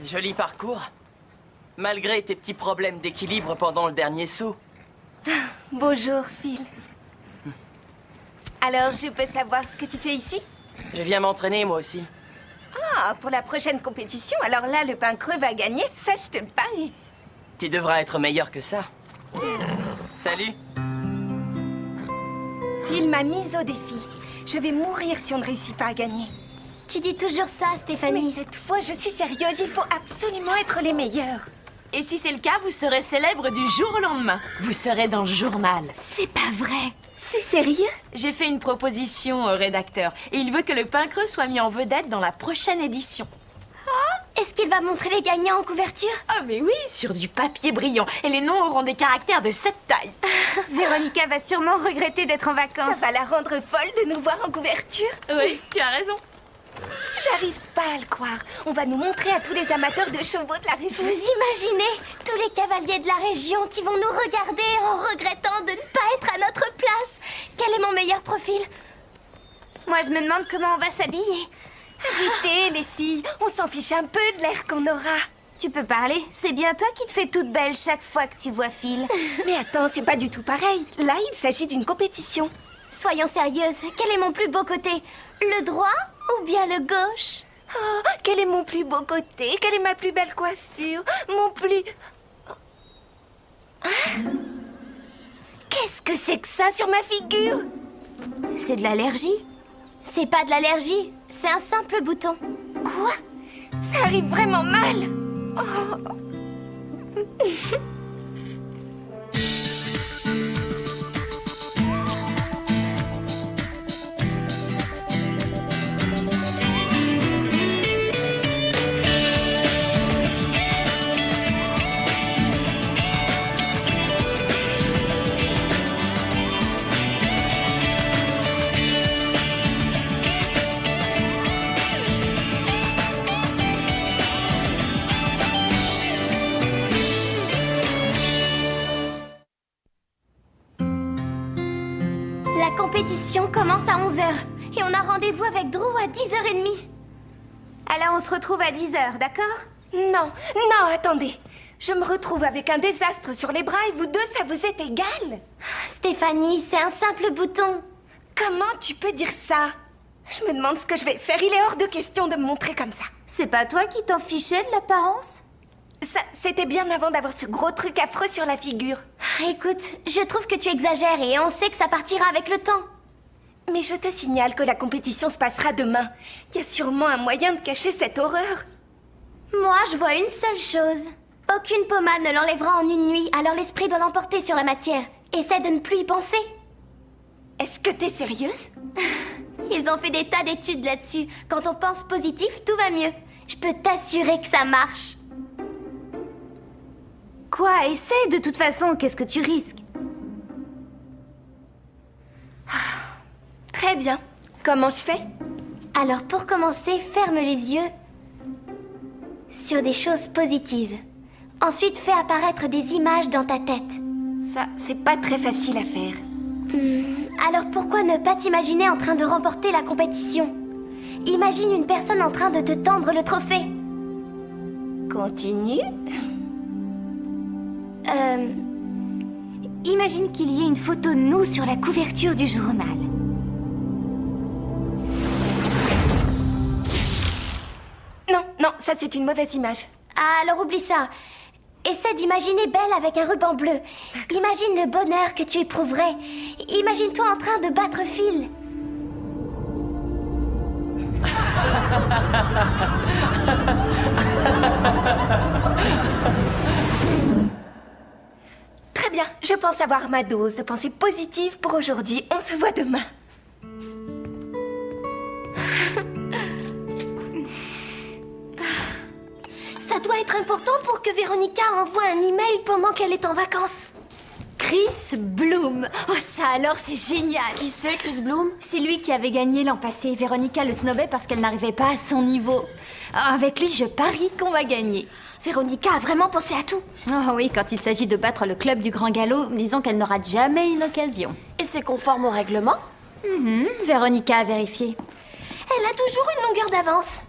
Joli parcours. Malgré tes petits problèmes d'équilibre pendant le dernier saut. Bonjour, Phil. Alors, je peux savoir ce que tu fais ici? Je viens m'entraîner, moi aussi. Ah, pour la prochaine compétition, alors là, le pain creux va gagner, ça, je te le parie. Tu devras être meilleur que ça. Salut. Phil m'a mise au défi. Je vais mourir si on ne réussit pas à gagner. Tu dis toujours ça, Mais Stéphanie. cette fois, je suis sérieuse, il faut absolument être les meilleurs. Et si c'est le cas, vous serez célèbre du jour au lendemain. Vous serez dans le journal. C'est pas vrai. C'est sérieux? J'ai fait une proposition au rédacteur et il veut que le pain creux soit mis en vedette dans la prochaine édition. Est-ce qu'il va montrer les gagnants en couverture? Ah mais oui, sur du papier brillant. Et les noms auront des caractères de cette taille. Véronica va sûrement regretter d'être en vacances. Ça va la rendre folle de nous voir en couverture. Oui, tu as raison. J'arrive pas à le croire. On va nous montrer à tous les amateurs de chevaux de la région. Vous imaginez tous les cavaliers de la région qui vont nous regarder en regrettant de ne pas être à notre place? Quel est mon meilleur profil? Moi, je me demande comment on va s'habiller. Arrêtez, les filles. On s'en fiche un peu de l'air qu'on aura. Tu peux parler? C'est bien toi qui te fais toute belle chaque fois que tu vois Phil. Mais attends, c'est pas du tout pareil. Là, il s'agit d'une compétition. Soyons sérieuses, quel est mon plus beau côté? Le droit ou bien le gauche? Oh, quel est mon plus beau côté? Quelle est ma plus belle coiffure? Mon plus... Ah. Qu'est-ce que c'est que ça sur ma figure? C'est de l'allergie? C'est pas de l'allergie, c'est un simple bouton. Quoi? Ça arrive vraiment mal. Oh. La compétition commence à 11h et on a rendez-vous avec Drew à 10h30. Alors on se retrouve à 10h, d'accord? Non, non, attendez. Je me retrouve avec un désastre sur les bras et vous deux, ça vous est égal? Stéphanie, c'est un simple bouton. Comment tu peux dire ça? Je me demande ce que je vais faire. Il est hors de question de me montrer comme ça. C'est pas toi qui t'en fichais de l'apparence? Ça, c'était bien avant d'avoir ce gros truc affreux sur la figure. Écoute, je trouve que tu exagères et on sait que ça partira avec le temps. Mais je te signale que la compétition se passera demain. Il y a sûrement un moyen de cacher cette horreur. Moi, je vois une seule chose. Aucune pommade ne l'enlèvera en une nuit, alors l'esprit doit l'emporter sur la matière. Essaie de ne plus y penser. Est-ce que t'es sérieuse? Ils ont fait des tas d'études là-dessus. Quand on pense positif, tout va mieux. Je peux t'assurer que ça marche. Quoi? Essaie de toute façon, qu'est-ce que tu risques? Très bien. Comment je fais? Alors pour commencer, ferme les yeux sur des choses positives. Ensuite, fais apparaître des images dans ta tête. Ça, c'est pas très facile à faire. Alors pourquoi ne pas t'imaginer en train de remporter la compétition? Imagine une personne en train de te tendre le trophée. Continue. Imagine qu'il y ait une photo de nous sur la couverture du journal. Non, non, ça c'est une mauvaise image. Ah, alors oublie ça. Essaie d'imaginer Belle avec un ruban bleu. Imagine le bonheur que tu éprouverais. Imagine-toi en train de battre Phil. Très bien, je pense avoir ma dose de pensée positive pour aujourd'hui. On se voit demain. Ça doit être important pour que Véronica envoie un email pendant qu'elle est en vacances. Chris Bloom. Oh ça alors c'est génial. Qui c'est, Chris Bloom? C'est lui qui avait gagné l'an passé. Véronica le snobait parce qu'elle n'arrivait pas à son niveau. Avec lui, je parie qu'on va gagner. Véronica a vraiment pensé à tout. Oh oui, quand il s'agit de battre le club du Grand Galop, disons qu'elle n'aura jamais une occasion. Et c'est conforme au règlement? Véronica a vérifié. Elle a toujours une longueur d'avance.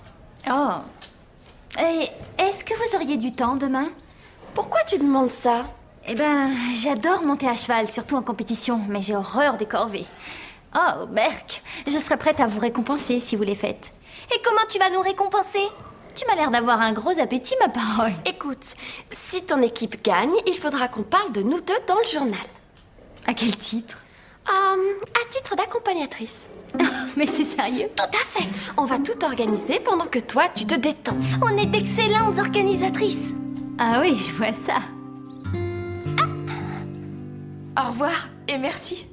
Oh. Et est-ce que vous auriez du temps demain? Pourquoi tu demandes ça? Eh ben, j'adore monter à cheval, surtout en compétition, mais j'ai horreur des corvées. Oh, Berk, je serais prête à vous récompenser si vous les faites. Et comment tu vas nous récompenser? Tu m'as l'air d'avoir un gros appétit, ma parole. Écoute, si ton équipe gagne, il faudra qu'on parle de nous deux dans le journal. À quel titre? À titre d'accompagnatrice. Mais c'est sérieux? Tout à fait. On va tout organiser pendant que toi, tu te détends. On est d'excellentes organisatrices. Ah oui, je vois ça. Au revoir et merci.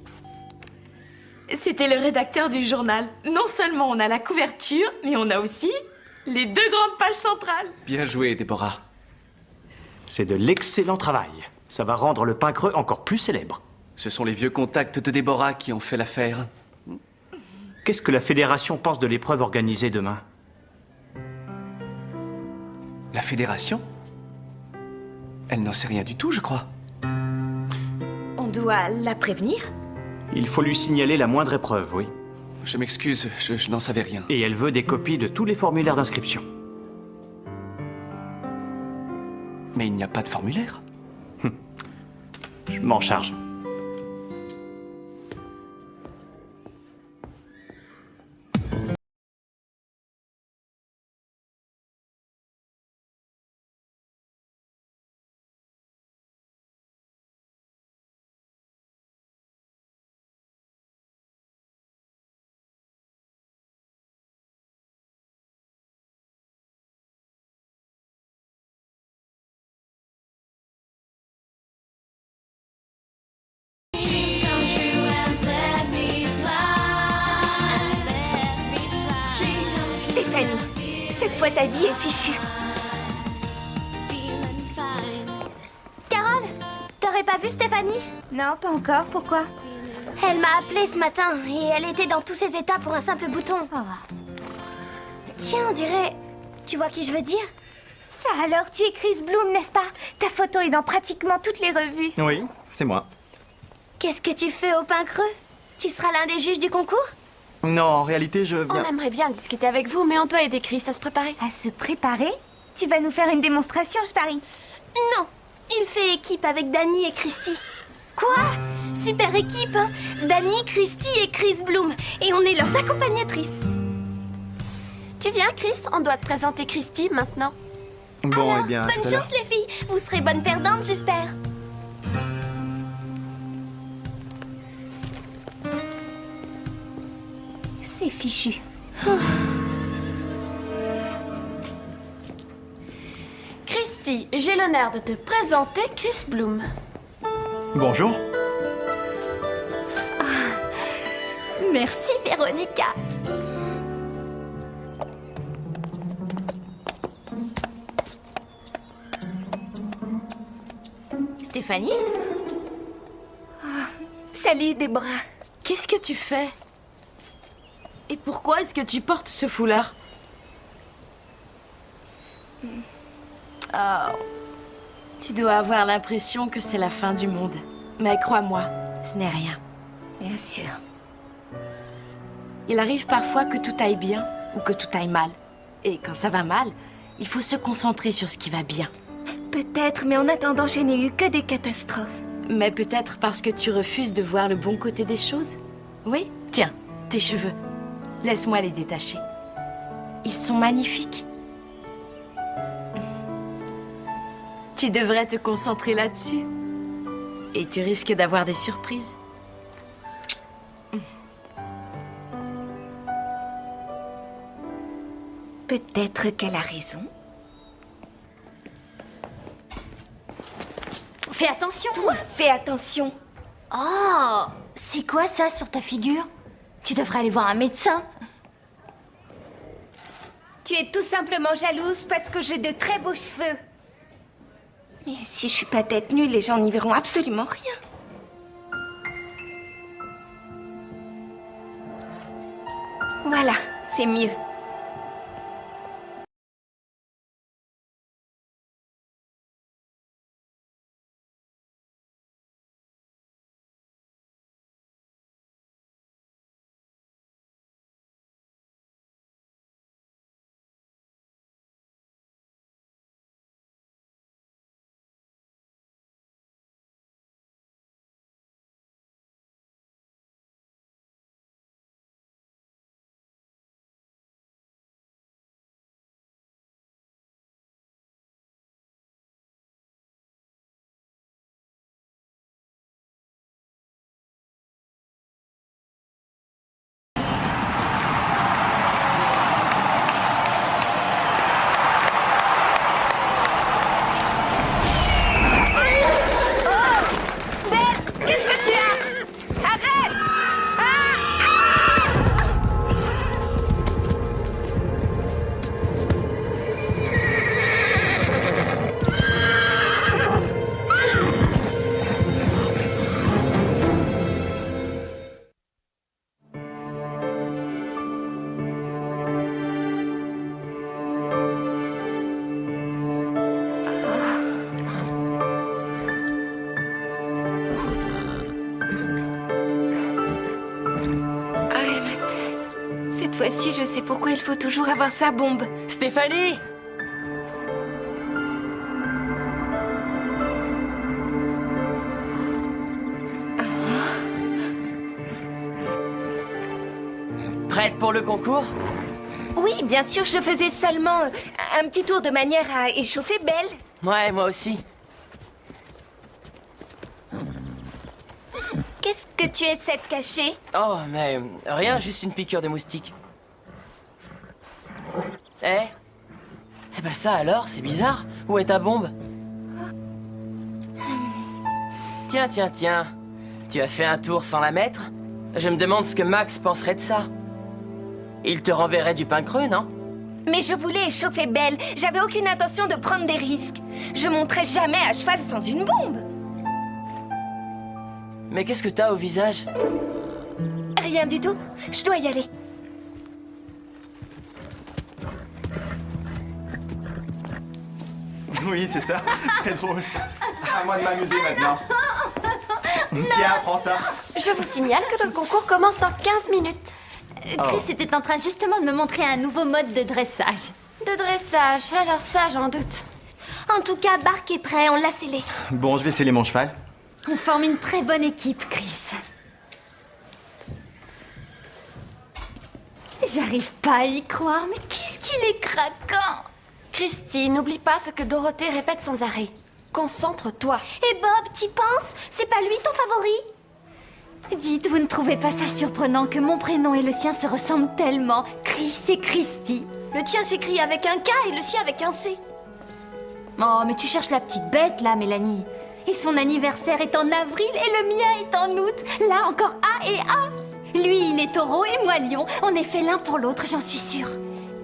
C'était le rédacteur du journal. Non seulement on a la couverture, mais on a aussi les 2 grandes pages centrales. Bien joué, Déborah. C'est de l'excellent travail. Ça va rendre le pain creux encore plus célèbre. Ce sont les vieux contacts de Déborah qui ont fait l'affaire. Qu'est-ce que la fédération pense de l'épreuve organisée demain? La fédération? Elle n'en sait rien du tout, je crois. On doit la prévenir? Il faut lui signaler la moindre épreuve, oui. Je m'excuse, je n'en savais rien. Et elle veut des copies de tous les formulaires d'inscription. Mais il n'y a pas de formulaire. Je m'en charge. Stéphanie, cette fois ta vie est fichue. Carole, t'aurais pas vu Stéphanie? Non, pas encore. Pourquoi? Elle m'a appelée ce matin et elle était dans tous ses états pour un simple bouton. Tiens, on dirait... Tu vois qui je veux dire? Ça alors, tu es Chris Bloom, n'est-ce pas? Ta photo est dans pratiquement toutes les revues. Oui, c'est moi. Qu'est-ce que tu fais au pain creux? Tu seras l'un des juges du concours? Non, en réalité, je On viens... aimerait bien discuter avec vous, mais on doit aider Chris à se préparer. À se préparer? Tu vas nous faire une démonstration, je parie. Non, il fait équipe avec Danny et Christy. Quoi? Super équipe, hein? Danny, Christy et Chris Bloom. Et on est leurs accompagnatrices. Tu viens, Chris? On doit te présenter Christy maintenant. Bon, Alors, eh bien, bonne tout à l'heure. chance les filles. Vous serez bonnes perdantes, j'espère. C'est fichu. Christy, j'ai l'honneur de te présenter Chris Bloom. Bonjour. Merci, Véronica. Stéphanie, Salut, Déborah. qu'est-ce que tu fais? Et pourquoi est-ce que tu portes ce foulard? Oh, tu dois avoir l'impression que c'est la fin du monde. Mais crois-moi, ce n'est rien. Bien sûr. Il arrive parfois que tout aille bien ou que tout aille mal. Et quand ça va mal, il faut se concentrer sur ce qui va bien. Peut-être, mais en attendant, je n'ai eu que des catastrophes. Mais peut-être parce que tu refuses de voir le bon côté des choses? Oui? Tiens, tes cheveux. Laisse-moi les détacher. Ils sont magnifiques. Tu devrais te concentrer là-dessus. Et tu risques d'avoir des surprises. Peut-être qu'elle a raison. Fais attention. Toi, fais attention. Oh, c'est quoi ça sur ta figure? Tu devrais aller voir un médecin. Tu es tout simplement jalouse parce que j'ai de très beaux cheveux. Mais si je suis pas tête nue, les gens n'y verront absolument rien. Voilà, c'est mieux. fois-ci, je sais pourquoi il faut toujours avoir sa bombe. Stéphanie! Prête pour le concours? Oui, bien sûr, je faisais seulement un petit tour de manière à échauffer Belle. Ouais, moi aussi. Qu'est-ce que tu essaies de cacher? Oh, mais rien, juste une piqûre de moustique. Eh ben ça alors, c'est bizarre. Où est ta bombe? Tiens, tiens, tiens. Tu as fait un tour sans la mettre? Je me demande ce que Max penserait de ça. Il te renverrait du pain creux, non? Mais je voulais échauffer Belle. J'avais aucune intention de prendre des risques. Je monterai jamais à cheval sans une bombe. Mais qu'est-ce que t'as au visage? Rien du tout. Je dois y aller. Oui, c'est ça. Très drôle. À moi de m'amuser maintenant. Tiens, prends ça. Je vous signale que le concours commence dans 15 minutes. Chris était en train justement de me montrer un nouveau mode de dressage. De dressage, alors ça, j'en doute. En tout cas, Bark est prêt, on l'a scellé. Bon, je vais sceller mon cheval. On forme une très bonne équipe, Chris. J'arrive pas à y croire, mais qu'est-ce qu'il est craquant! Christy, n'oublie pas ce que Dorothée répète sans arrêt. Concentre-toi. Et Bob, t'y penses? C'est pas lui ton favori? Dites, vous ne trouvez pas ça surprenant que mon prénom et le sien se ressemblent tellement? Chris et Christy. Le tien s'écrit avec un K et le sien avec un C. Oh, mais tu cherches la petite bête, là, Mélanie. Et son anniversaire est en avril et le mien est en août. Là, encore A et A. Lui, il est taureau et moi lion. On est fait l'un pour l'autre, j'en suis sûre.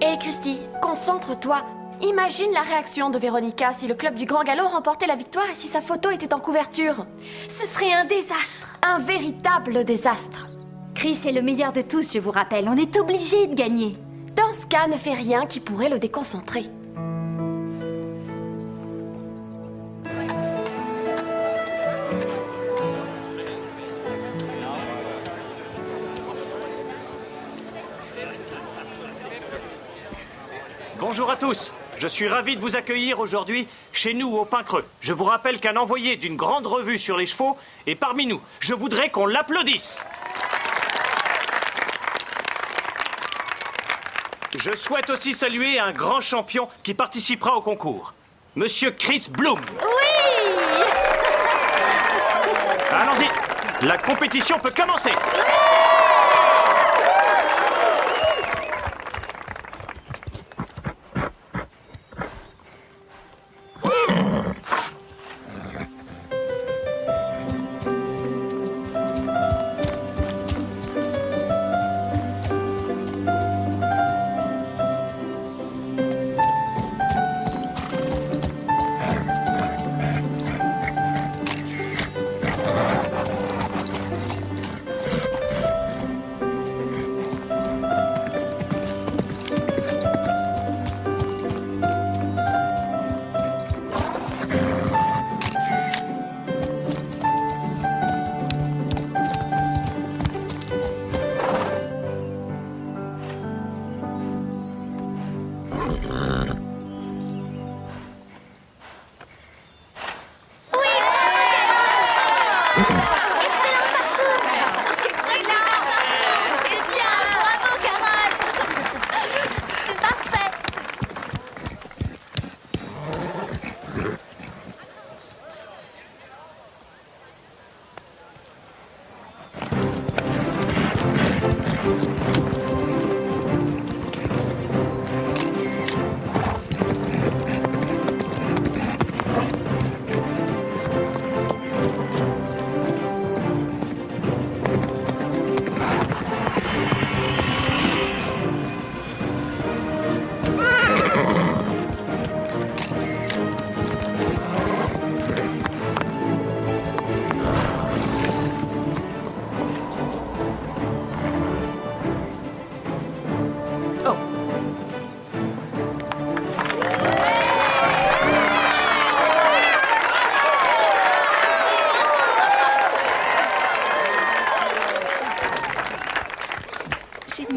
Hé, Christy, concentre-toi. Imagine la réaction de Véronica si le club du Grand Galop remportait la victoire et si sa photo était en couverture. Ce serait un désastre. Un véritable désastre. Chris est le meilleur de tous, je vous rappelle. On est obligé de gagner. Dans ce cas, ne fais rien qui pourrait le déconcentrer. Bonjour à tous. Je suis ravi de vous accueillir aujourd'hui chez nous au Pain Creux. Je vous rappelle qu'un envoyé d'une grande revue sur les chevaux est parmi nous. Je voudrais qu'on l'applaudisse. Je souhaite aussi saluer un grand champion qui participera au concours, Monsieur Chris Bloom. Oui! Allons-y, la compétition peut commencer.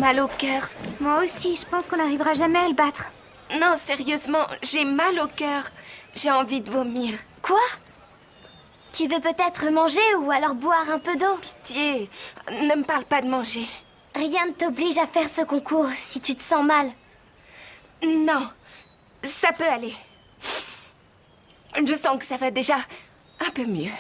mal au cœur. Moi aussi, je pense qu'on n'arrivera jamais à le battre. Non, sérieusement, j'ai mal au cœur. J'ai envie de vomir. Quoi? Tu veux peut-être manger ou alors boire un peu d'eau? Pitié, ne me parle pas de manger. Rien ne t'oblige à faire ce concours si tu te sens mal. Non, ça peut aller. Je sens que ça va déjà un peu mieux.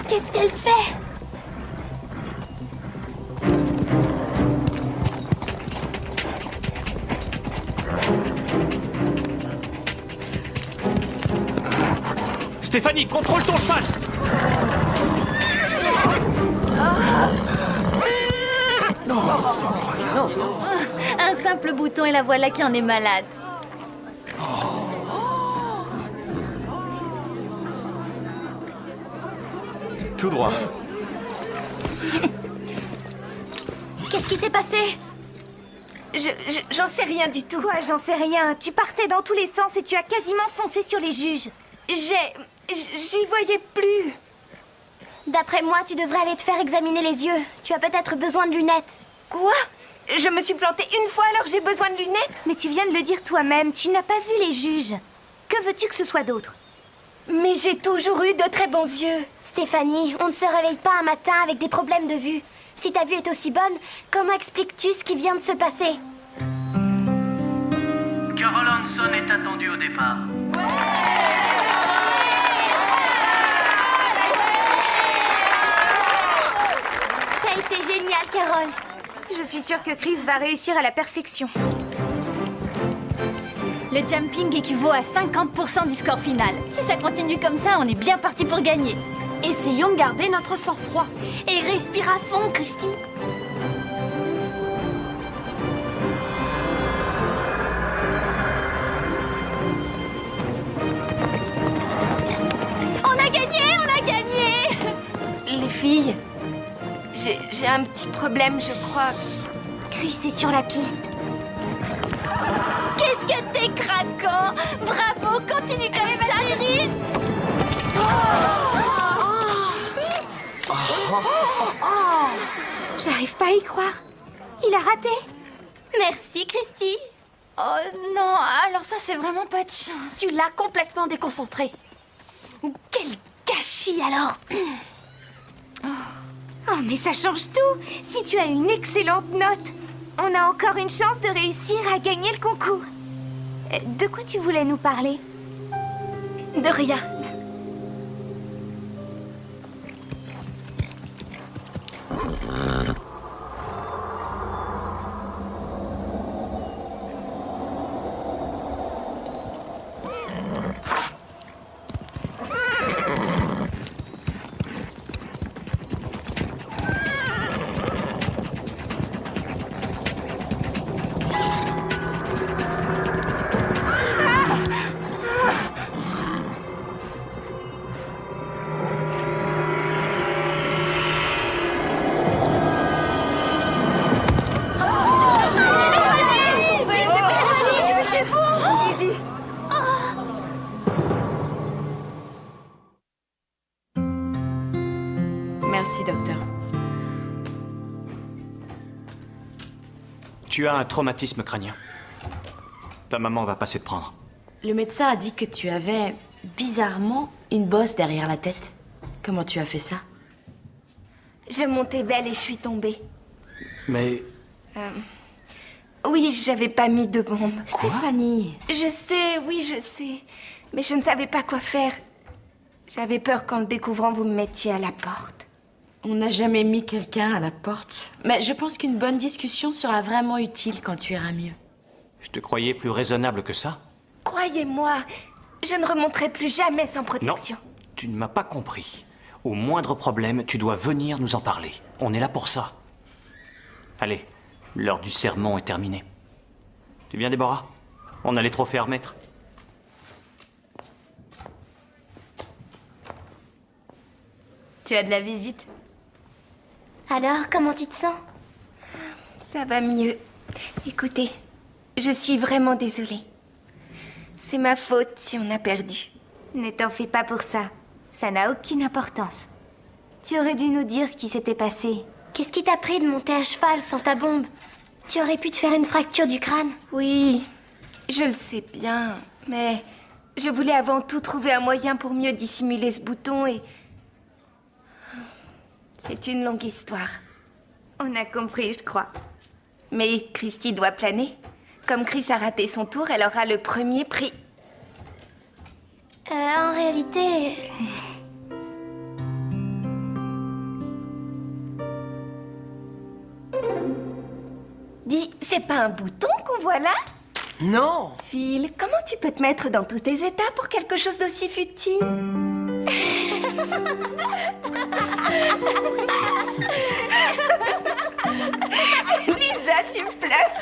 Qu'est-ce qu'elle fait? Stéphanie, contrôle ton cheval! Un simple bouton et la voilà qui en est malade. Tout droit. Qu'est-ce qui s'est passé? J'en sais rien du tout. Quoi, j'en sais rien. Tu partais dans tous les sens et tu as quasiment foncé sur les juges. J'y voyais plus. D'après moi, tu devrais aller te faire examiner les yeux. Tu as peut-être besoin de lunettes. Quoi? Je me suis plantée une fois alors j'ai besoin de lunettes? Mais tu viens de le dire toi-même, tu n'as pas vu les juges. Que veux-tu que ce soit d'autre? Mais j'ai toujours eu de très bons yeux. Stéphanie, on ne se réveille pas un matin avec des problèmes de vue. Si ta vue est aussi bonne, comment expliques-tu ce qui vient de se passer? Carol Hanson est attendue au départ. T'as été génial, Carol. Je suis sûre que Chris va réussir à la perfection. Le jumping équivaut à 50% du score final. Si ça continue comme ça, on est bien parti pour gagner. Essayons de garder notre sang-froid. Et respire à fond, Christy. On a gagné, on a gagné. Les filles, j'ai un petit problème, je crois. Chris est sur la piste. Qu'est-ce que t'es craquant! Bravo, continue comme ça, Chris! J'arrive pas à y croire. Il a raté. Merci, Christy. Oh non, alors ça c'est vraiment pas de chance. Tu l'as complètement déconcentré. Quel gâchis alors! Oh, mais ça change tout. Si tu as une excellente note, on a encore une chance de réussir à gagner le concours. De quoi tu voulais nous parler? De rien. Merci, docteur. Tu as un traumatisme crânien. Ta maman va passer te prendre. Le médecin a dit que tu avais, bizarrement, une bosse derrière la tête. Comment tu as fait ça? Je montais belle et je suis tombée. Mais... Oui, j'avais pas mis de bombe. Stéphanie! Je sais, oui, je sais. Mais je ne savais pas quoi faire. J'avais peur qu'en le découvrant, vous me mettiez à la porte. On n'a jamais mis quelqu'un à la porte. Mais je pense qu'une bonne discussion sera vraiment utile quand tu iras mieux. Je te croyais plus raisonnable que ça? Croyez-moi, je ne remonterai plus jamais sans Non, protection. tu ne m'as pas compris. Au moindre problème, tu dois venir nous en parler. On est là pour ça. Allez, l'heure du sermon est terminée. Tu viens, Déborah? On a les trophées à remettre. Tu as de la visite? Alors, comment tu te sens? Ça va mieux. Écoutez, je suis vraiment désolée. C'est ma faute si on a perdu. Ne t'en fais pas pour ça. Ça n'a aucune importance. Tu aurais dû nous dire ce qui s'était passé. Qu'est-ce qui t'a pris de monter à cheval sans ta bombe? Tu aurais pu te faire une fracture du crâne. Oui, je le sais bien, mais je voulais avant tout trouver un moyen pour mieux dissimuler ce bouton et... C'est une longue histoire. On a compris, je crois. Mais Christy doit planer. Comme Chris a raté son tour, elle aura le premier prix. En réalité... Dis, c'est pas un bouton qu'on voit là? Non! Phil, comment tu peux te mettre dans tous tes états pour quelque chose d'aussi futile? Lisa, tu pleures?